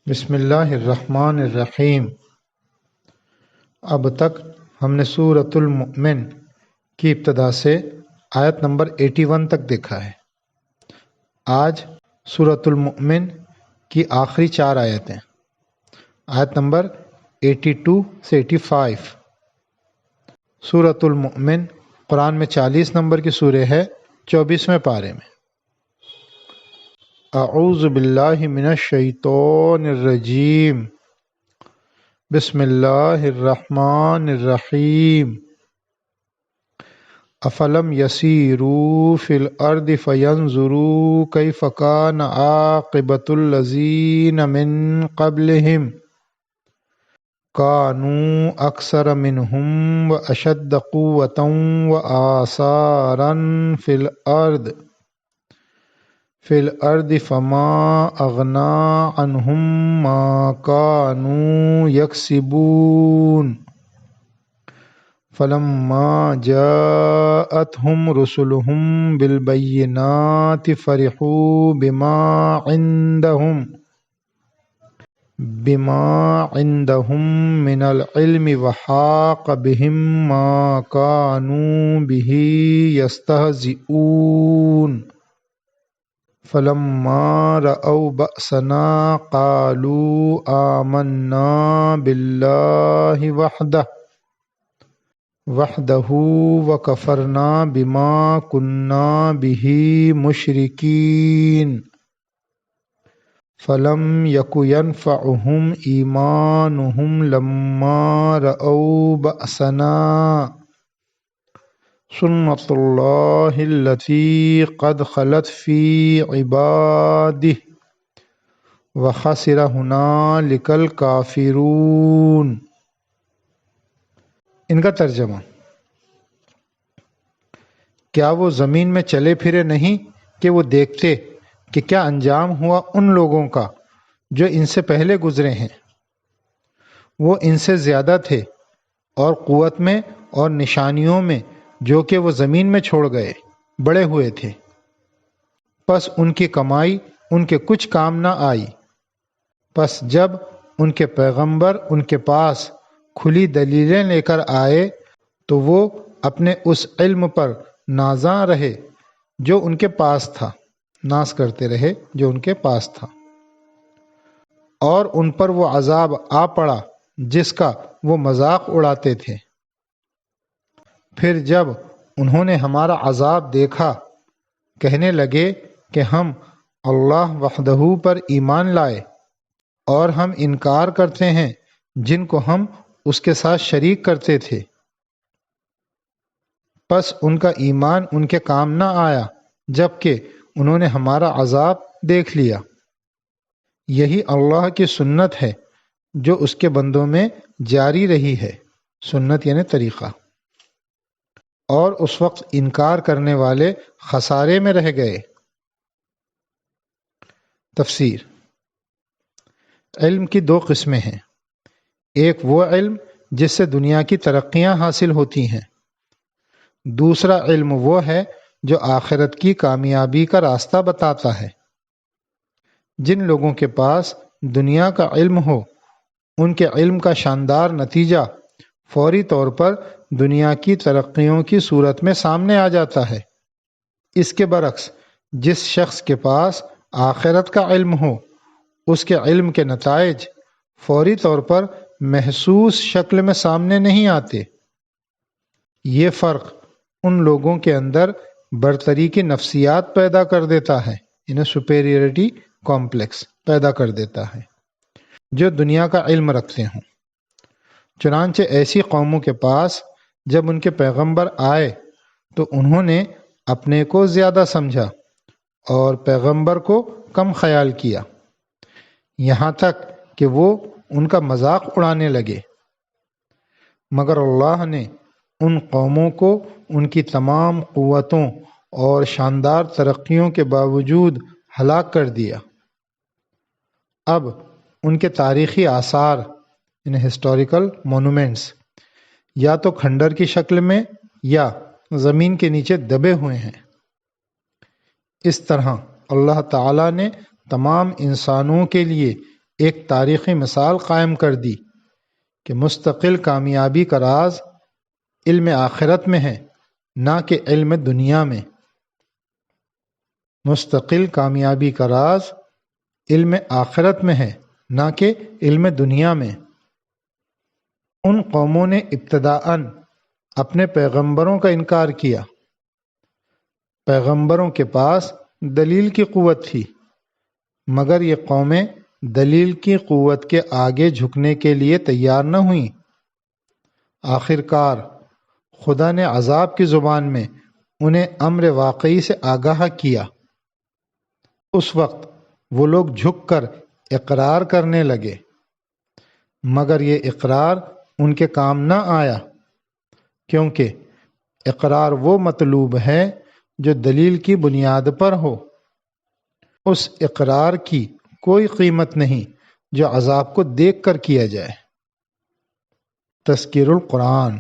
بسم اللہ الرحمن الرحیم۔ اب تک ہم نے سورۃ المؤمن کی ابتدا سے آیت نمبر 81 تک دیکھا ہے۔ آج سورۃ المؤمن کی آخری 4 آیتیں، آیت نمبر 82 سے 85۔ سورۃ المؤمن قرآن میں 40 نمبر کی سورہ ہے، 24ویں پارے میں۔ اعوذ باللہ من الشیطان الرجیم، بسم اللہ الرحمن الرحیم۔ افلم یسیروا فی الارض فینظروا کیف کان عاقبۃ الذین من قبلہم کانوا اکثر منہم واشد قوۃ وآثارا فی الارض فما اغنی عنہم ما کانوا یکسبون فلما جاءتہم رسلہم بالبینات فرحوا بما عندہم من العلم وحاق بہم ما کانوا بہ یستہزئون فلما رأوا بأسنا قالوا آمنا باللہ وحدہ وکفرنا بما کنا بہ مشرکین فلم یک ینفعہم ایمانہم لما رأوا بأسنا سنت اللہ التی قد خلت فی عبادہ وخسر ہنالک الکافرون۔ ان کا ترجمہ: کیا وہ زمین میں چلے پھرے نہیں کہ وہ دیکھتے کہ کیا انجام ہوا ان لوگوں کا جو ان سے پہلے گزرے ہیں؟ وہ ان سے زیادہ تھے اور قوت میں اور نشانیوں میں جو کہ وہ زمین میں چھوڑ گئے بڑے ہوئے تھے، پس ان کی کمائی ان کے کچھ کام نہ آئی۔ پس جب ان کے پیغمبر ان کے پاس کھلی دلیلیں لے کر آئے تو وہ اپنے اس علم پر نازاں رہے جو ان کے پاس تھا، ناز کرتے رہے جو ان کے پاس تھا، اور ان پر وہ عذاب آ پڑا جس کا وہ مذاق اڑاتے تھے۔ پھر جب انہوں نے ہمارا عذاب دیکھا کہنے لگے کہ ہم اللہ وحدہ پر ایمان لائے اور ہم انکار کرتے ہیں جن کو ہم اس کے ساتھ شریک کرتے تھے۔ پس ان کا ایمان ان کے کام نہ آیا جبکہ انہوں نے ہمارا عذاب دیکھ لیا۔ یہی اللہ کی سنت ہے جو اس کے بندوں میں جاری رہی ہے، سنت یعنی طریقہ، اور اس وقت انکار کرنے والے خسارے میں رہ گئے۔ تفسیر: علم کی 2 قسمیں ہیں، ایک وہ علم جس سے دنیا کی ترقیاں حاصل ہوتی ہیں، دوسرا علم وہ ہے جو آخرت کی کامیابی کا راستہ بتاتا ہے۔ جن لوگوں کے پاس دنیا کا علم ہو ان کے علم کا شاندار نتیجہ فوری طور پر دنیا کی ترقیوں کی صورت میں سامنے آ جاتا ہے۔ اس کے برعکس جس شخص کے پاس آخرت کا علم ہو اس کے علم کے نتائج فوری طور پر محسوس شکل میں سامنے نہیں آتے۔ یہ فرق ان لوگوں کے اندر برتری کی نفسیات پیدا کر دیتا ہے، انہیں سپیریئرٹی کمپلیکس پیدا کر دیتا ہے، جو دنیا کا علم رکھتے ہوں۔ چنانچہ ایسی قوموں کے پاس جب ان کے پیغمبر آئے تو انہوں نے اپنے کو زیادہ سمجھا اور پیغمبر کو کم خیال کیا، یہاں تک کہ وہ ان کا مذاق اڑانے لگے۔ مگر اللہ نے ان قوموں کو ان کی تمام قوتوں اور شاندار ترقیوں کے باوجود ہلاک کر دیا۔ اب ان کے تاریخی آثار ہسٹوریکل مونومنٹس یا تو کھنڈر کی شکل میں یا زمین کے نیچے دبے ہوئے ہیں۔ اس طرح اللہ تعالیٰ نے تمام انسانوں کے لیے ایک تاریخی مثال قائم کر دی کہ مستقل کامیابی کا راز علم آخرت میں ہے، نہ کہ علم دنیا میں۔ مستقل کامیابی کا راز علم آخرت میں ہے، نہ کہ علم دنیا میں۔ ان قوموں نے ابتداءً اپنے پیغمبروں کا انکار کیا۔ پیغمبروں کے پاس دلیل کی قوت تھی، مگر یہ قومیں دلیل کی قوت کے آگے جھکنے کے لیے تیار نہ ہوئیں۔ آخرکار خدا نے عذاب کی زبان میں انہیں امر واقعی سے آگاہ کیا۔ اس وقت وہ لوگ جھک کر اقرار کرنے لگے، مگر یہ اقرار ان کے کام نہ آیا، کیونکہ اقرار وہ مطلوب ہے جو دلیل کی بنیاد پر ہو۔ اس اقرار کی کوئی قیمت نہیں جو عذاب کو دیکھ کر کیا جائے۔ تذکیر القرآن